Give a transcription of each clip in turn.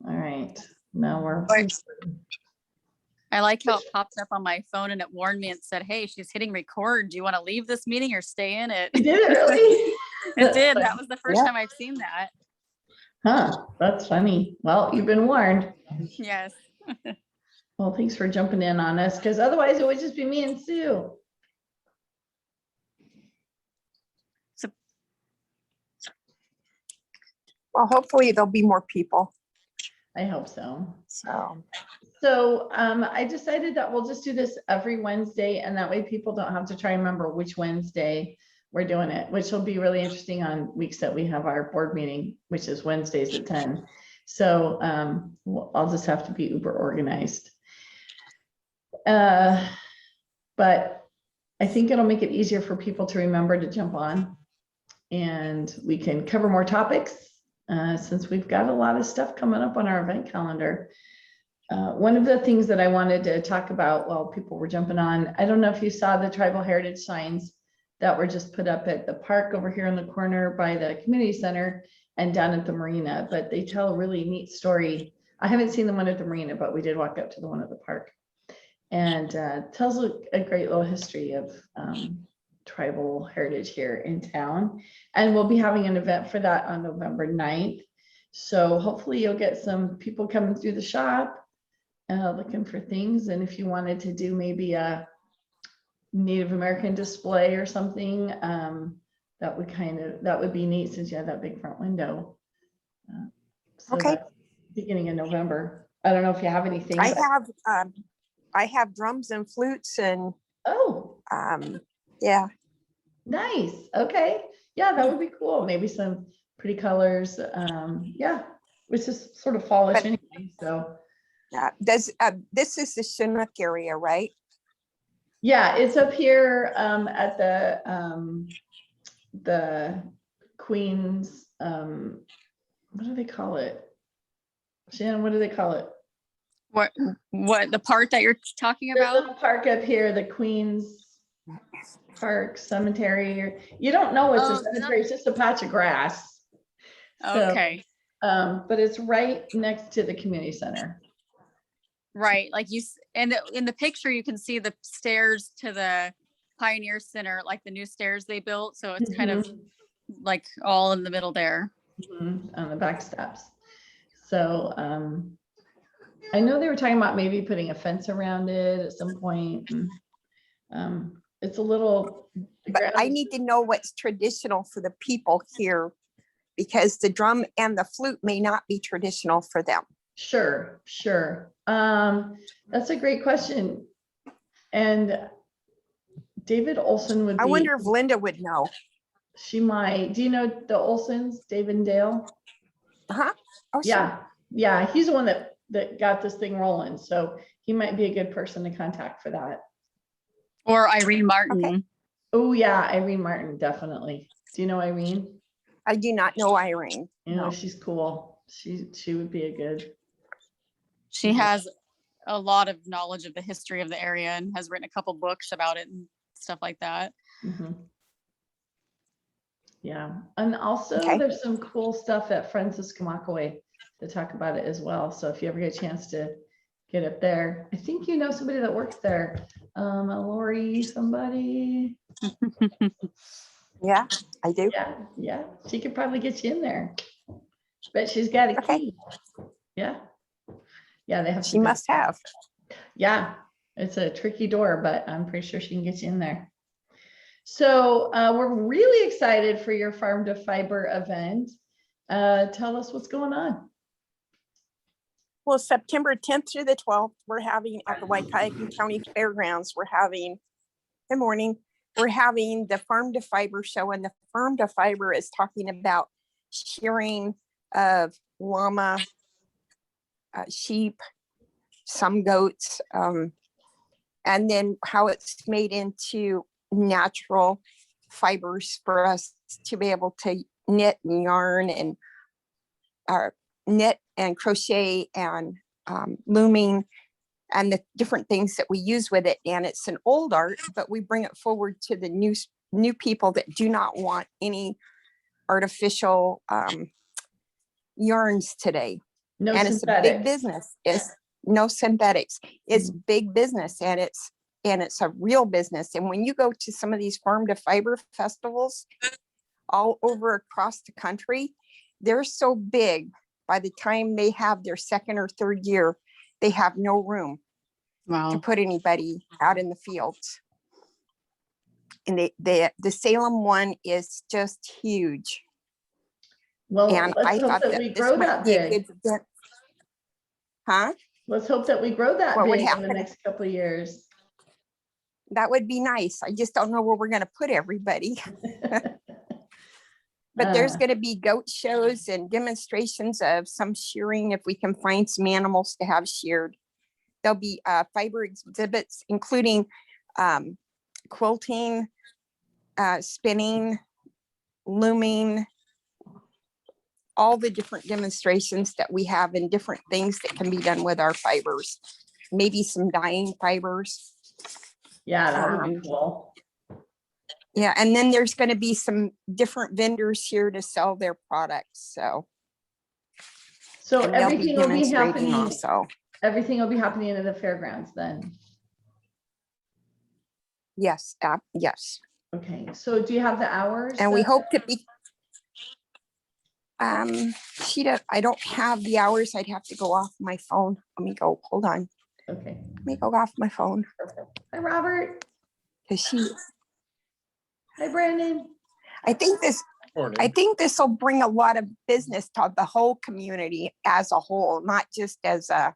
All right. Now we're. I like how it popped up on my phone and it warned me and said, hey, she's hitting record. Do you want to leave this meeting or stay in it? You did it really? It did. That was the first time I've seen that. Huh, that's funny. Well, you've been warned. Yes. Well, thanks for jumping in on us, because otherwise it would just be me and Sue. Well, hopefully there'll be more people. I hope so. So I decided that we'll just do this every Wednesday, and that way people don't have to try and remember which Wednesday we're doing it, which will be really interesting on weeks that we have our board meeting, which is Wednesdays at 10. So I'll just have to be uber organized. But I think it'll make it easier for people to remember to jump on, and we can cover more topics since we've got a lot of stuff coming up on our event calendar. One of the things that I wanted to talk about while people were jumping on, I don't know if you saw the tribal heritage signs that were just put up at the park over here in the corner by the community center and down at the marina, but they tell a really neat story. I haven't seen the one at the marina, but we did walk up to the one at the park, and tells a great little history of tribal heritage here in town. And we'll be having an event for that on November 9th. So hopefully you'll get some people coming through the shop looking for things. And if you wanted to do maybe a Native American display or something, that would be neat, since you have that big front window. So okay. Beginning of November. I don't know if you have anything. I have drums and flutes and yeah. Nice. Okay. Yeah, that would be cool. Maybe some pretty colors. Yeah, it's just sort of fallish anyway. So this is the Chinook area, right? Yeah, it's up here at the Queen's, what do they call it? Shannon, what do they call it? What the part that you're talking about? There's a park up here, the Queen's Park Cemetery. You don't know it's a cemetery, it's just a patch of grass. Okay. So, but it's right next to the community center. Right, like in the picture you can see the stairs to the Pioneer Center, like the new stairs they built. So it's kind of like all in the middle there. On the back steps. So I know they were talking about maybe putting a fence around it at some point. And, it's a little. But I need to know what's traditional for the people here, because the drum and the flute may not be traditional for them. Sure. That's a great question. And David Olson would be. I wonder if Linda would know. She might. Do you know the Olsons, David and Dale? Oh, yeah. sure. Yeah, he's the one that got this thing rolling. So he might be a good person to contact for that. Or Irene Martin. Okay. Oh yeah, Irene Martin, definitely. Do you know Irene? I do not know Irene. No, she's cool. She would be a good. She has a lot of knowledge of the history of the area and has written a couple books about it and stuff like that. Yeah, and also there's some cool stuff at Francis Kamakaway to talk about it as well. So if you ever get a chance to get up there, I think you know somebody that works there, Lori somebody. Yeah, I do. Yeah, she could probably get you in there. Bet she's got a key. Yeah, they have. She must have. Yeah, it's a tricky door, but I'm pretty sure she can get you in there. So we're really excited for your Farm to Fiber event. Tell us what's going on. Well, September 10th through the 12th, we're having at the Waikiakan County Fairgrounds, we're having the Farm to Fiber show, and the Farm to Fiber is talking about shearing of llama, sheep, some goats, and then how it's made into natural fibers for us to be able to knit and yarn and knit and crochet and looming and the different things that we use with it. And it's an old art, but we bring it forward to the new people that do not want any artificial yarns today. No and it's a big synthetic. business. It's no synthetics. It's big business, and it's a real business. And when you go to some of these farm to fiber festivals all over across the country, they're so big. By the time they have their second or third year, they have no room to Wow. put anybody out in the fields. And the Salem one is just huge. Well, And let's I hope thought that that we this grow might that be a big. good event. Huh? Let's hope that we grow that What would big in the happen? next couple of years. That would be nice. I just don't know where we're going to put everybody. But there's going to be goat shows and demonstrations of some shearing if we can find some animals to have sheared. There'll be fiber exhibits, including quilting, spinning, looming, all the different demonstrations that we have and different things that can be done with our fibers. Maybe some dyeing fibers. Yeah, that would be cool. Yeah, and then there's going to be some different vendors here to sell their products. So So and they'll everything will be demonstrating happening. also. Everything will be happening at the fairgrounds then. Yes, yes. Okay, so do you have the hours? And we hope to be. I don't have the hours. I'd have to go off my phone. Let me go. Hold on. Okay. Let me go off my phone. Hi, Robert. Because Hi, Brandon. I think this will bring a lot of business to the whole community as a whole, not just as a.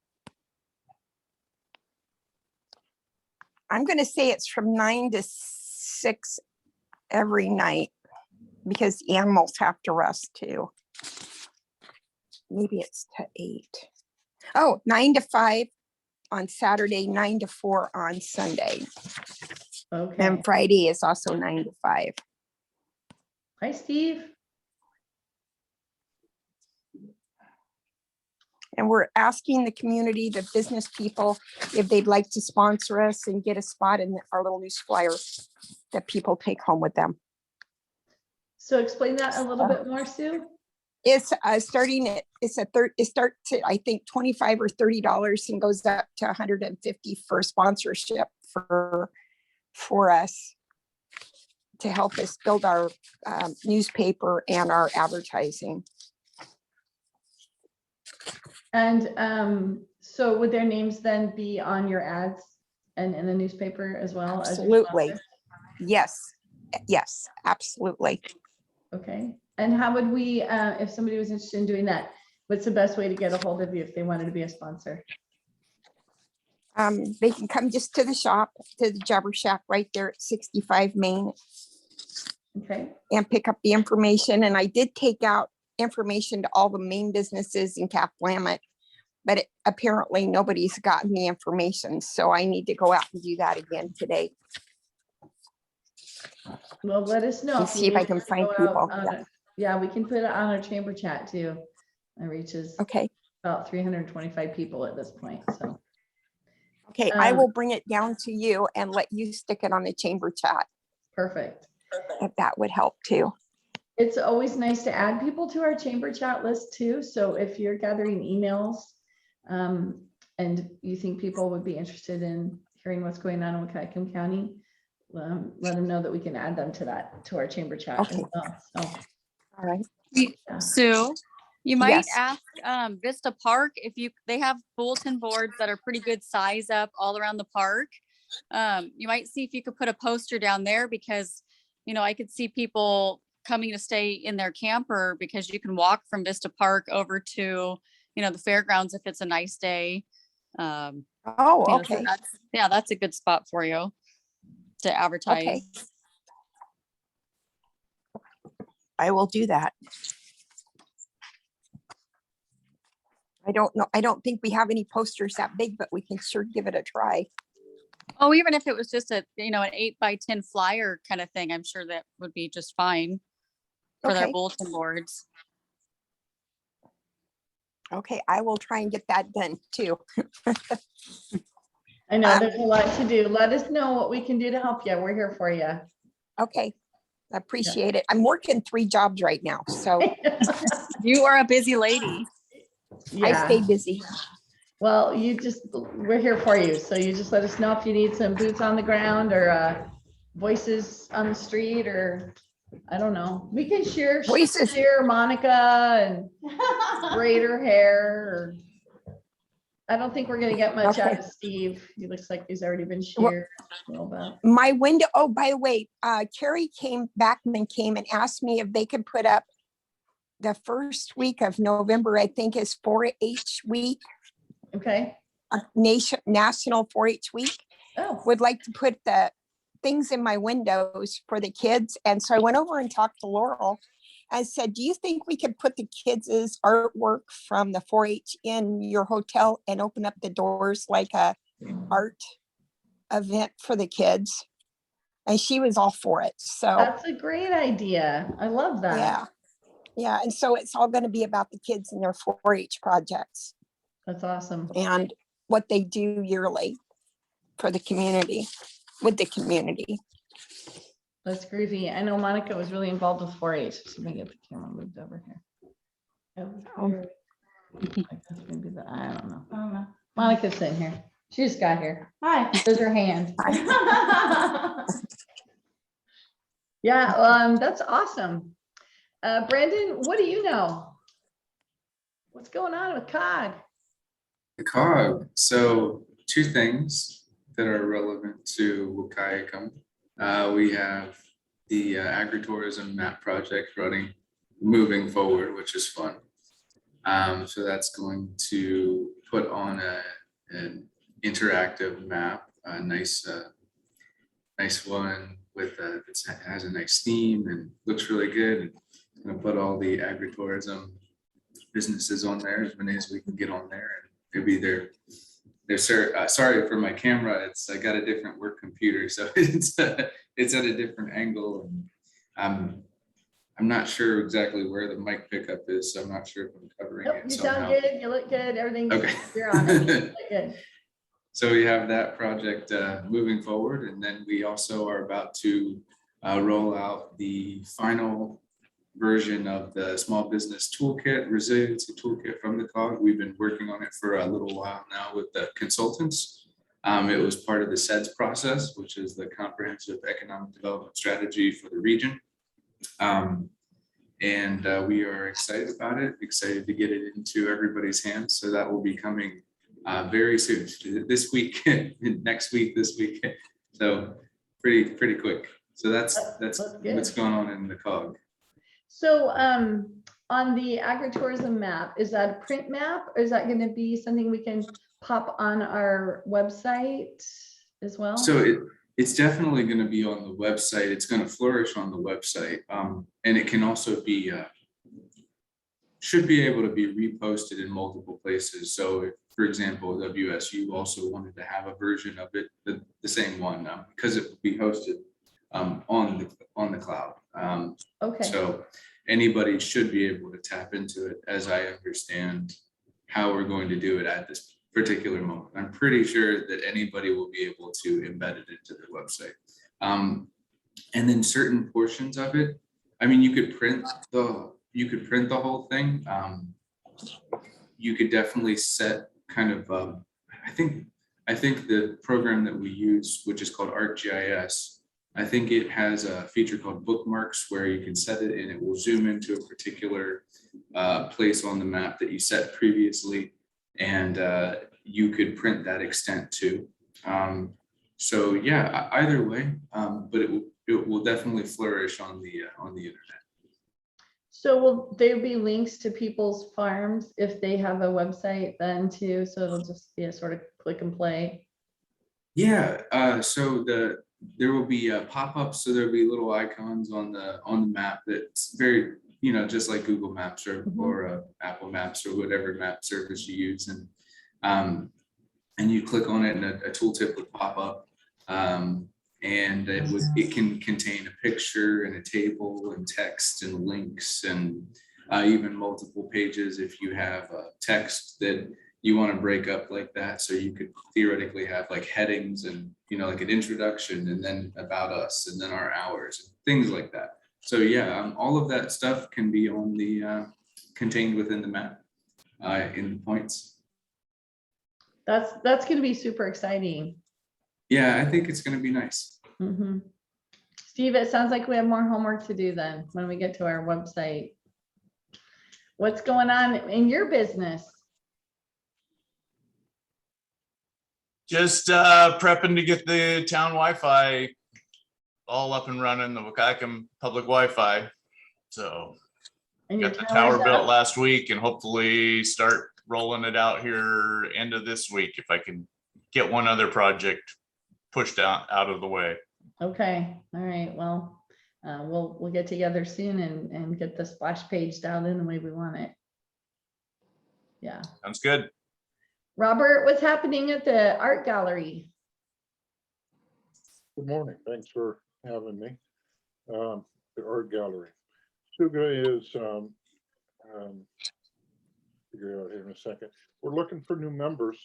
I'm going to say it's from 9 to 6 every night because the animals have to rest too. Maybe it's to 8. Oh, 9 to 5 on Saturday, 9 to 4 on Sunday. Okay. And Friday is also 9 to 5. Hi, Steve. And we're asking the community, the business people, if they'd like to sponsor us and get a spot in our little news flyer that people take home with them. So explain that a little bit more, Sue. It's starting at, it starts at, I think, $25 or $30 and goes up to $150 for sponsorship for us to help us build our newspaper and our advertising. And so would their names then be on your ads and in the newspaper as well? Absolutely. Yes. Yes, absolutely. Okay. And how would we, if somebody was interested in doing that, what's the best way to get a hold of you if they wanted to be a sponsor? They can come just to the shop, to the Jabbershack right there at 65 Main. Okay. And pick up the information. And I did take out information to all the main businesses in Cap Willamette, but apparently nobody's gotten the information. So I need to go out and do that again today. Well, let us know. And see if I can find people. Yeah, we can put it on our chamber chat too. It reaches Okay. about 325 people at this point. So. Okay, I will bring it down to you and let you stick it on the chamber chat. Perfect. If that would help too. It's always nice to add people to our chamber chat list too. So if you're gathering emails and you think people would be interested in hearing what's going on in Wahkiakum County, let them know that we can add them to our chamber chat. Okay. As well. So, all right. yeah. Sue, you might Yes. ask Vista Park if they have bulletin boards that are pretty good size up all around the park. You might see if you could put a poster down there because, I could see people coming to stay in their camper because you can walk from Vista Park over to, the fairgrounds if it's a nice day. Oh, So okay. that's a good spot for you to advertise. Okay. I will do that. I don't know. I don't think we have any posters that big, but we can sure give it a try. Oh, even if it was just an 8x10 flyer kind of thing, I'm sure that would be just fine for their Okay. bulletin boards. Okay, I will try and get that done too. I know there's a lot to do. Let us know what we can do to help you. We're here for you. Okay, I appreciate it. I'm working 3 jobs right now, so You are a busy lady. I stay busy. Well, we're here for you. So you just let us know if you need some boots on the ground or voices on the street, or I don't know. We can share Monica and braid her hair. Or I don't think we're gonna get much out of Steve. He looks like he's already been sheared a little bit. My window, oh, by the way, Carrie Backman came and asked me if they could put up the first week of November, I think is 4-H week. Okay. National 4-H week. Oh. Would like to put the things in my windows for the kids. And so I went over and talked to Laurel. I said, do you think we could put the kids' artwork from the 4-H in your hotel and open up the doors like a art event for the kids? And she was all for it. So that's a great idea. I love that. Yeah. Yeah. And so it's all going to be about the kids and their 4-H projects. That's awesome. And what they do yearly for the community, with the community. That's groovy. I know Monica was really involved with 4-H. So let me get the camera moved over here. I guess maybe I don't know. Monica's sitting here. She just got here. Hi. There's her hand. Yeah, that's awesome. Brandon, what do you know? What's going on with COG? The COG. So 2 things that are relevant to Wakayakum. We have the agritourism map project moving forward, which is fun. So that's going to put on an interactive map, a nice one with it has a nice theme and looks really good. I'm gonna put all the agritourism businesses on there, as many as we can get on there, and it'll be there. Sorry for my camera. I got a different work computer, so it's at a different angle, and I'm not sure exactly where the mic pickup is, so I'm not sure if I'm covering it. You somehow. sound good. You look good. Everything's okay. You're on it. You look good. So we have that project moving forward, and then we also are about to roll out the final version of the small business toolkit, resiliency toolkit from the COG. We've been working on it for a little while now with the consultants. It was part of the SEDS process, which is the comprehensive economic development strategy for the region. And we are excited about it, excited to get it into everybody's hands. So that will be coming very soon, this week, next week, this week. So pretty quick. So that's what's going on in the COG. So on the agritourism map, is that a print map, or is that going to be something we can pop on our website as well? So it's definitely going to be on the website. It's going to flourish on the website, and it can also be should be able to be reposted in multiple places. So if, for example, WSU also wanted to have a version of it, the same one, because it will be hosted on the cloud. Okay. So anybody should be able to tap into it, as I understand how we're going to do it at this particular moment. I'm pretty sure that anybody will be able to embed it into their website. And then certain portions of it, I mean, you could print the whole thing. You could definitely set kind of, I think the program that we use, which is called ArcGIS, I think it has a feature called bookmarks where you can set it and it will zoom into a particular place on the map that you set previously, and you could print that extent too. So yeah, either way, but it will definitely flourish on the internet. So will there be links to people's farms if they have a website then too? So it'll just be a sort of click and play. Yeah, so there will be pop-ups, so there'll be little icons on the map that's very, just like Google Maps or Apple Maps or whatever map service you use, and you click on it and a tooltip would pop up, and it can contain a picture and a table and text and links and even multiple pages if you have text that you want to break up like that. So you could theoretically have like headings and, like an introduction and then about us and then our hours and things like that. So yeah, all of that stuff can be on the contained within the map. in the points. That's going to be super exciting. Yeah, I think it's going to be nice. Mhm. Steve, it sounds like we have more homework to do then when we get to our website. What's going on in your business? Just prepping to get the town Wi-Fi all up and running, the Wacaikum public Wi-Fi. So And your got the tower's tower built up? last week and hopefully start rolling it out here end of this week if I can get one other project pushed out of the way. Okay, all right, well, we'll get together soon and get the splash page down in the way we want it. Yeah. Sounds good. Robert, what's happening at the art gallery? Good morning. Thanks for having me. The art gallery. Suga is, figure it out here in a second. We're looking for new members.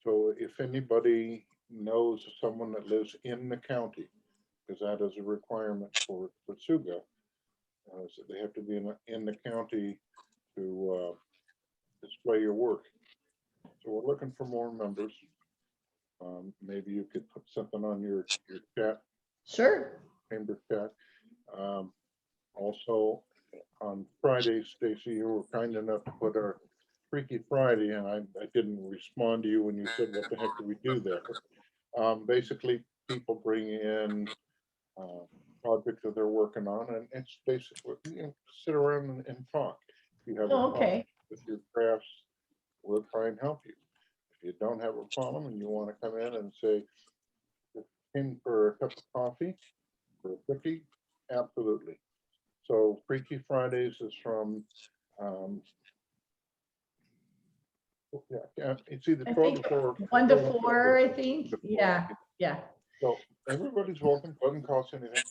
So if anybody knows someone that lives in the county, because that is a requirement for Suga, so they have to be in the county to display your work. So we're looking for more members. Maybe you could put something on your chat, Sure. chamber chat. Also on Friday, Stacy, you were kind enough to put our Freaky Friday, and I didn't respond to you when you said, what the heck do we do there? Basically, people bring in projects that they're working on, and it's basically, sit around and talk. If you have a Oh, problem okay. with your crafts, we'll try and help you. If you don't have a problem and you want to come in and say, in for a cup of coffee, for a cookie, absolutely. So Freaky Fridays is from, it's either I 12 think to 4. 1 to 12 4, I 4. think. Yeah, yeah, So everybody's welcome, doesn't cost anything.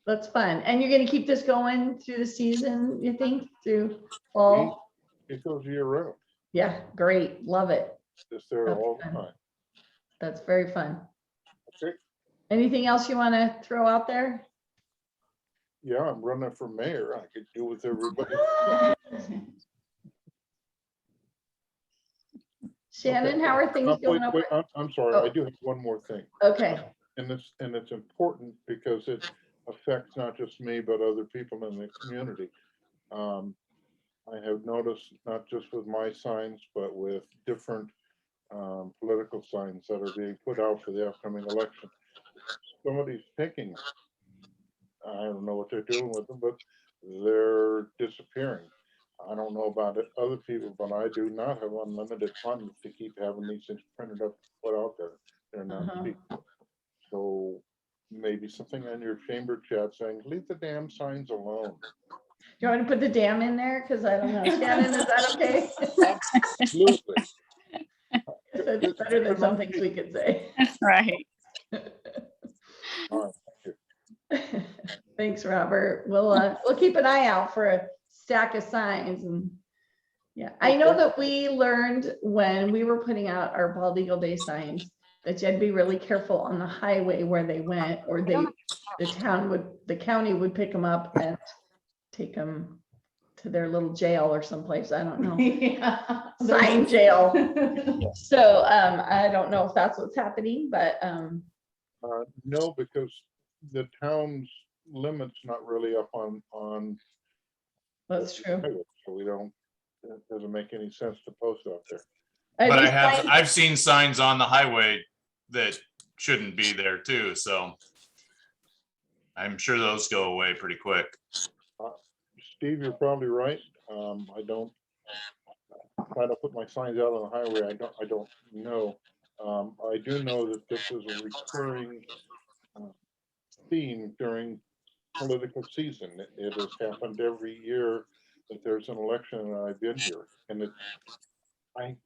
that's fun. And you're gonna keep this going through the season, you think, through fall? It goes year round. Yeah, great, love it. It's there That's all the fun. time. That's very fun. Okay. Anything else you want to throw out there? Yeah, I'm running for mayor. I could do with everybody. Shannon, Okay. how are things Wait, going wait, over? I'm sorry, Oh. I do have one more thing. Okay, And it's important because it affects not just me, but other people in the community. I have noticed, not just with my signs, but with different political signs that are being put out for the upcoming election. Somebody's picking, I don't know what they're doing with them, but they're disappearing. I don't know about it, other people, but I do not have unlimited funds to keep having these things printed up, put out there. They're not cheap. So maybe something on your chamber chat saying, leave the damn signs alone. you want to put the dam in there? Because I don't know, Shannon, is that okay? Absolutely. It's better than some things we could say. Right. All right, thank you. Thanks, Robert. We'll keep an eye out for a stack of signs. And yeah, I know that we learned when we were putting out our Bald Eagle Day signs that you had to be really careful on the highway where they went, or the county would pick them up and take them to their little jail or someplace. I don't know. Yeah. Sign jail. So I don't know if that's what's happening, but No, because the town's limit's not really up on. that's true. highway, so we don't, it doesn't make any sense to post out there. Are But these signs- I've seen signs on the highway that shouldn't be there too, so I'm sure those go away pretty quick. Steve, you're probably right. I don't try to put my signs out on the highway. I don't know. I do know that this is a recurring theme during political season. It has happened every year that there's an election, and I've been here. And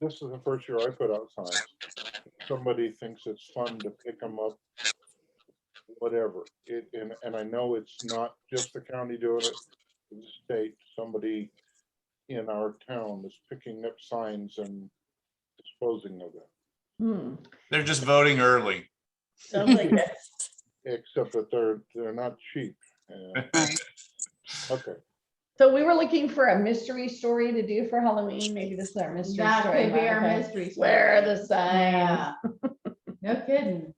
this is the first year I put out signs. Somebody thinks it's fun to pick them up, whatever. And I know it's not just the county doing it, the state, somebody in our town is picking up signs and disposing of them. They're just voting early. Sounds like it. Except that they're not cheap. Okay. So we were looking for a mystery story to do for Halloween. Maybe this is our mystery That story. could be our Monica. mystery story. Where are the signs? Yeah. No kidding.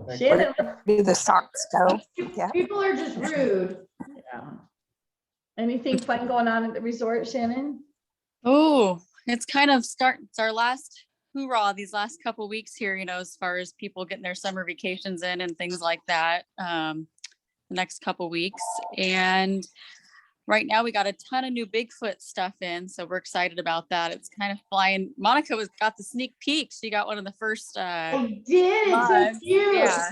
Thank you. Shannon. Where do the socks go? Yeah. People are just rude. Yeah. Anything fun going on at the resort, Shannon? Oh, it's kind of it's our last hoorah these last couple weeks here, as far as people getting their summer vacations in and things like that. The next couple weeks. And right now we got a ton of new Bigfoot stuff in, so we're excited about that. It's kind of flying. Monica got the sneak peek. She got one of the first I did. It's so Live, cute. yeah.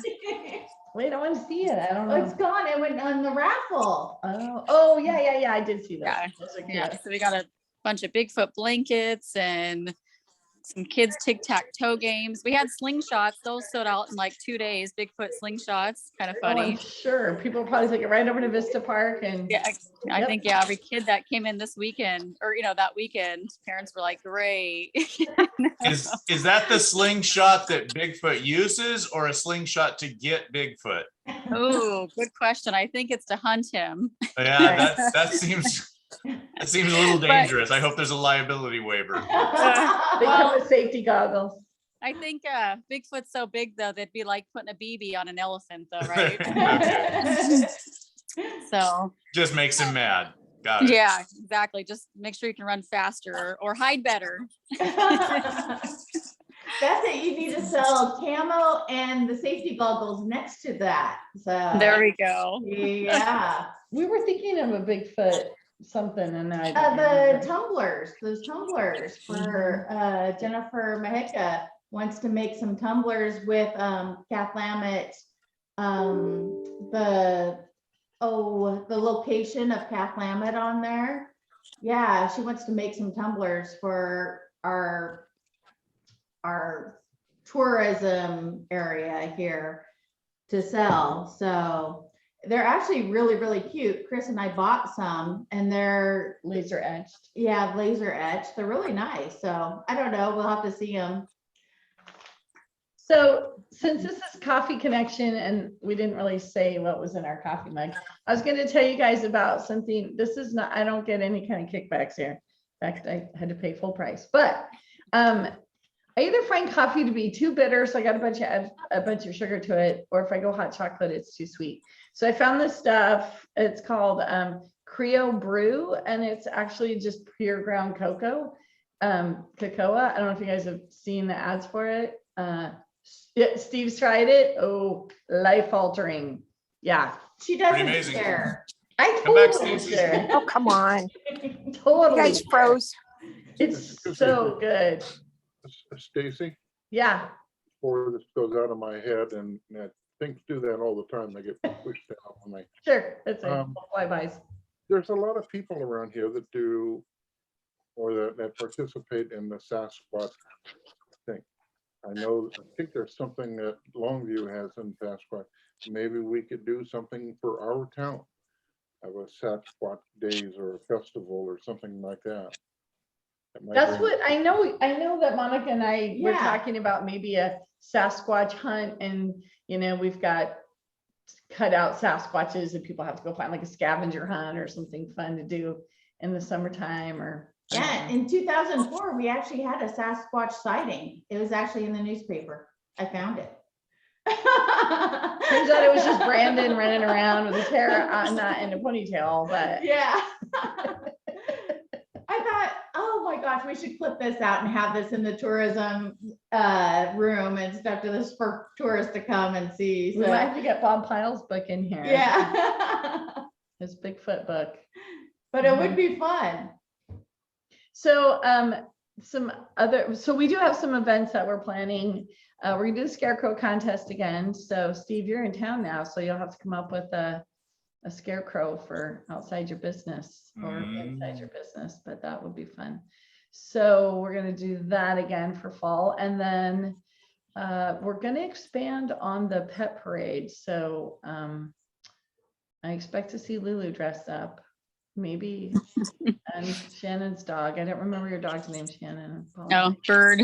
Wait, I want to see it. I don't Oh, it's know. gone. It went on the raffle. Oh, yeah. I did see that. Yeah, Those are yeah. cute. So we got a bunch of Bigfoot blankets and some kids tic-tac-toe games. We had slingshots. Those sold out in like 2 days. Bigfoot slingshots, kind of Oh, I'm funny. sure people probably take it right over to Vista Park and Yeah, I Yep. think, every kid that came in this weekend or, that weekend, parents were like, great. Is that the slingshot that Bigfoot uses or a slingshot to get Bigfoot? Oh, good question. I think it's to hunt him. Yeah, that seems a little dangerous. I hope there's a liability waiver. they come Well, with safety goggles. I think Bigfoot's so big though, they'd be like putting a BB on an elephant though, right? Okay. So Just makes him mad. Got it. yeah, exactly. Just make sure you can run faster or hide better. That's it. You need to sell camo and the safety goggles next to that. So There we go. yeah. We were thinking of a Bigfoot something and I. The tumblers, those tumblers for Jennifer Mahika wants to make some tumblers with Kath Lammett. The location of Kath Lammett on there. Yeah, she wants to make some tumblers for our tourism area here to sell. So they're actually really, really cute. Chris and I bought some and they're Laser etched. yeah, laser etched. They're really nice. So I don't know. We'll have to see them. So since this is Coffee Connection and we didn't really say what was in our coffee mug, I was going to tell you guys about something. This is not, I don't get any kind of kickbacks here. In fact, I had to pay full price, but I either find coffee to be too bitter, so I got add a bunch of sugar to it, or if I go hot chocolate, it's too sweet. So I found this stuff. It's called Creo Brew, and it's actually just pure ground cocoa, cocoa. I don't know if you guys have seen the ads for it. Yeah, Steve's tried it. Oh, life altering. Yeah, She doesn't amazing. share. I Come back, totally Stacey. share. Oh, come on. You Totally. guys share. froze. It's so good. Stacy, Yeah. before this goes out of my head, and things do that all the time. They get pushed down on me. Sure. That's it. Um, Flybys. There's a lot of people around here that do, or that participate in the Sasquatch thing. I think there's something that Longview has in Sasquatch. Maybe we could do something for our town. Have a Sasquatch days or a festival or something like that. That's what I know. I know that Monica and I were Yeah. talking about maybe a Sasquatch hunt, and we've got cut out Sasquatches and people have to go find like a scavenger hunt or something fun to do in the summertime or. I don't Yeah, know. in 2004, we actually had a Sasquatch sighting. It was actually in the newspaper. I found it. Turns out it was just Brandon running around with his hair not in a ponytail, but Yeah. I thought, oh my gosh, we should clip this out and have this in the tourism room and stuff to this for tourists to come and see. we So, might have to get Bob Pyle's book in here. yeah. His Bigfoot book. But it would be fun. So so we do have some events that we're planning. We're gonna do the scarecrow contest again. So Steve, you're in town now, so you'll have to come up with a scarecrow for outside your business or inside your business, but that would be fun. So we're gonna do that again for fall, and then we're gonna expand on the pet parade. So I expect to see Lulu dressed up. Maybe, and Shannon's dog. I don't remember your dog's name, Shannon. No, bird,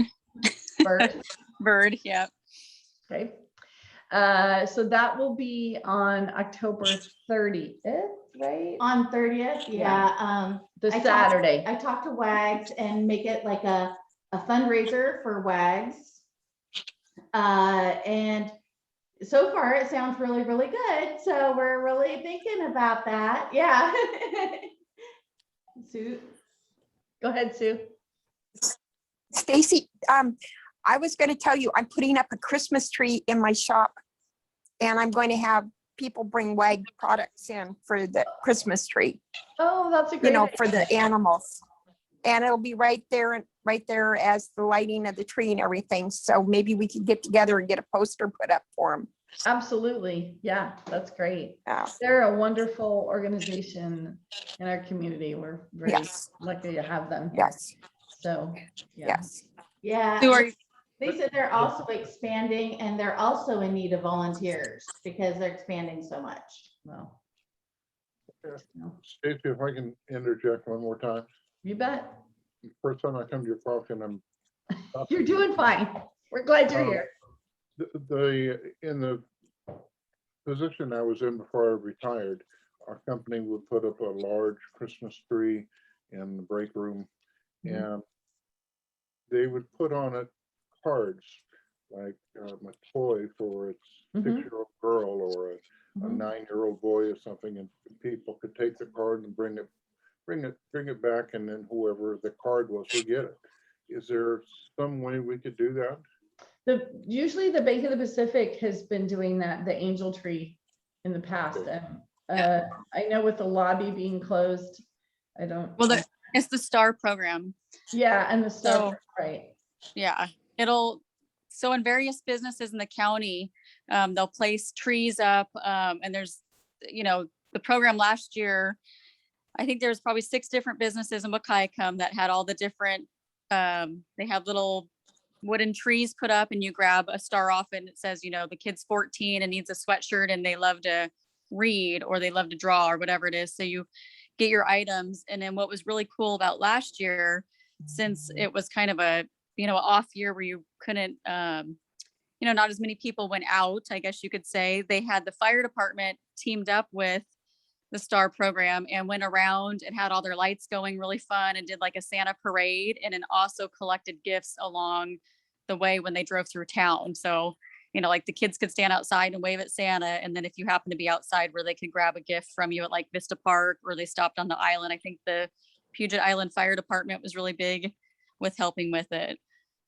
Bird. yeah. Okay. So that will be on October 30th. right? On 30th, yeah. The I talked- Saturday. I talked to WAGs and make it like a fundraiser for WAGs. And so far it sounds really, really good. So we're really thinking about that. Yeah. Sue, Go ahead, Sue. Stacy, I was going to tell you, I'm putting up a Christmas tree in my shop, and I'm going to have people bring WAG products in for the Christmas tree, Oh, that's a great for idea. the animals. And it'll be right there as the lighting of the tree and everything. So maybe we could get together and get a poster put up for them. Absolutely. Yeah, that's great. Yeah. They're a wonderful organization in our community. We're very Yes, lucky to have them here. yes, So, yeah. yes. yeah. Sue, are you- They said they're also expanding and they're also in need of volunteers because they're expanding so much. Well, Yeah. no, Stacy, if I can interject one more time. you bet. First time I come to your park and I'm. You're doing fine. We're glad you're Um, here. In the position I was in before I retired, our company would put up a large Christmas tree in the break room. Mhm. And they would put on it cards, like a toy for its Mhm. 6-year-old girl or a Mhm. 9-year-old boy or something, and people could take the card and bring it back, and then whoever the card was would get it. Is there some way we could do that? Usually the Bank of the Pacific has been doing that, the angel tree in the past. Okay. And I know with the lobby being closed, I don't. well, it's the STAR program. Yeah, and the stuff, So- right. Yeah, so in various businesses in the county, they'll place trees up, and there's, the program last year, I think there's probably 6 different businesses in Wahkiakum that had all the different, they have little wooden trees put up, and you grab a star off and it says, the kid's 14 and needs a sweatshirt and they love to read or they love to draw or whatever it is. So you get your items. And then what was really cool about last year, since it was kind of a, off year where you couldn't, not as many people went out, I guess you could say, they had the fire department teamed up with the STAR program and went around and had all their lights going really fun and did like a Santa parade, and then also collected gifts along the way when they drove through town. So, like the kids could stand outside and wave at Santa. And then if you happen to be outside where they could grab a gift from you at like Vista Park, or they stopped on the island, I think the Puget Island Fire Department was really big with helping with it.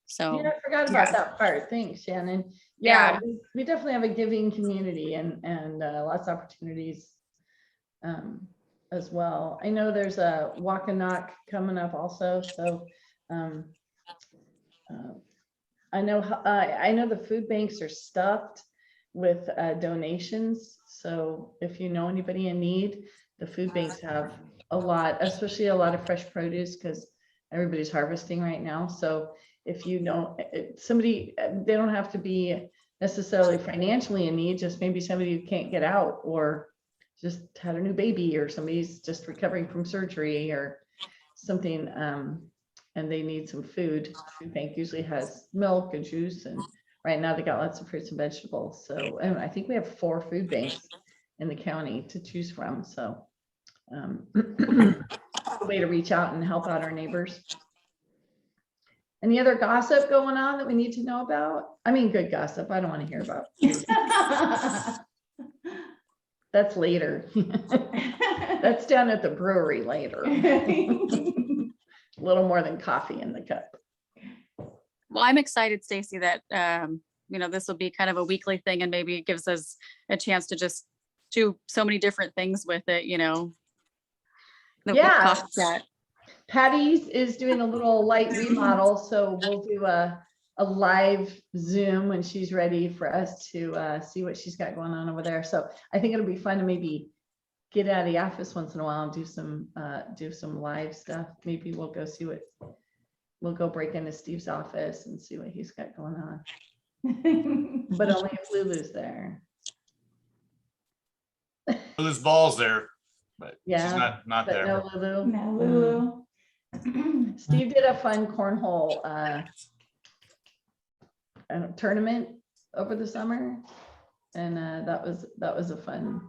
So Yeah, I forgot about Yeah. that part. Thanks, Shannon. Yeah, we definitely have a giving community and lots of opportunities as well. I know there's a walk and knock coming up also. So I know the food banks are stuffed with donations. So if you know anybody in need, the food banks have a lot, especially a lot of fresh produce, because everybody's harvesting right now. So if you know somebody, they don't have to be necessarily financially in need, just maybe somebody who can't get out or just had a new baby, or somebody's just recovering from surgery or something, and they need some food. Food bank usually has milk and juice, and right now they got lots of fruits and vegetables. So, and I think we have 4 food banks in the county to choose from. So a way to reach out and help out our neighbors. Any other gossip going on that we need to know about? I mean, good gossip. I don't want to hear about. That's later. That's down at the brewery later. A little more than coffee in the cup. well, I'm excited, Stacy, that, this will be kind of a weekly thing, and maybe it gives us a chance to just do so many different things with it, that we Yeah. talked about. Patty's is doing a little light remodel, so we'll do a live Zoom when she's ready for us to see what she's got going on over there. So I think it'll be fun to maybe get out of the office once in a while and do some live stuff. Maybe we'll go break into Steve's office and see what he's got going on. But only if Lulu's there. There's balls there, but she's Yeah, not But there. no Lulu. No, Lulu. Steve did a fun cornhole tournament over the summer, and that was a fun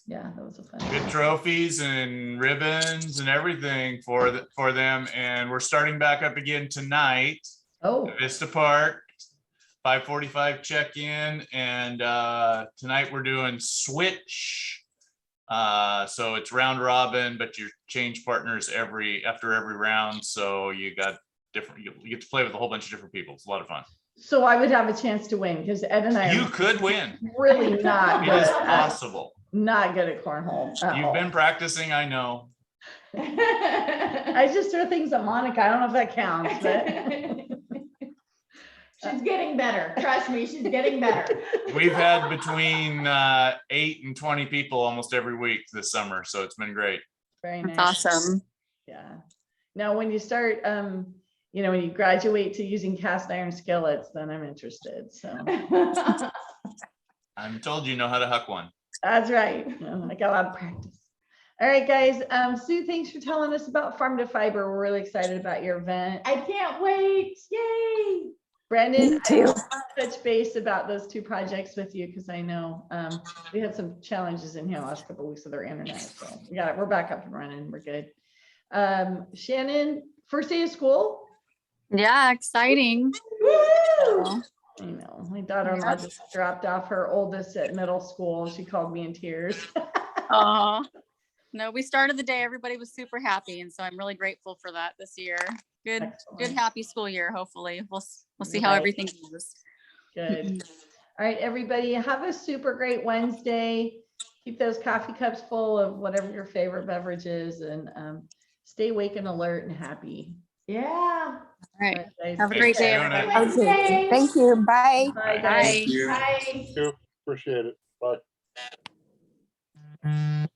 Yeah, that was a fun. Good trophies and ribbons and everything for them. And we're starting back up again tonight. Oh, Vista Park, 5:45 check-in, and tonight we're doing switch. So it's round robin, but you change partners after every round. So you got different. You get to play with a whole bunch of different people. It's a lot of fun. so I would have a chance to win because Ed and I You are could win. really not It good is at, possible. not good at cornhole. at You've all. been practicing, I know. I just throw things at Monica. I don't know if that counts, but She's getting better. Trust me, she's getting better. We've had between 8 and 20 people almost every week this summer, so it's been great. very nice. That's awesome. Yeah. Now, when you start, you know, when you graduate to using cast iron skillets, then I'm interested. So I'm told you know how to huck one. that's right. I got a lot of practice. All right, guys. Sue, thanks for telling us about Farm to Fiber. We're really excited about your event. I can't wait. Yay. Brandon, Me I too. want to touch base about those two projects with you because I know we had some challenges in here the last couple of weeks with our internet. So we're back up and running. We're good. Shannon, first day of school. Yeah, exciting. Woo! I know my daughter-in-law just dropped off her oldest at middle school. She called me in tears. No, we started the day, everybody was super happy. And so I'm really grateful for that this year. Good, Excellent. happy school year. Hopefully we'll see how Right. everything goes. Good. All right, everybody, have a super great Wednesday. Keep those coffee cups full of whatever your favorite beverage is, and stay awake and alert and happy. Yeah. All right. Guys. Have a great day, Thanks for doing it. everybody. Okay, thank you. Bye. Bye, guys. Bye. Bye. Appreciate it. Bye.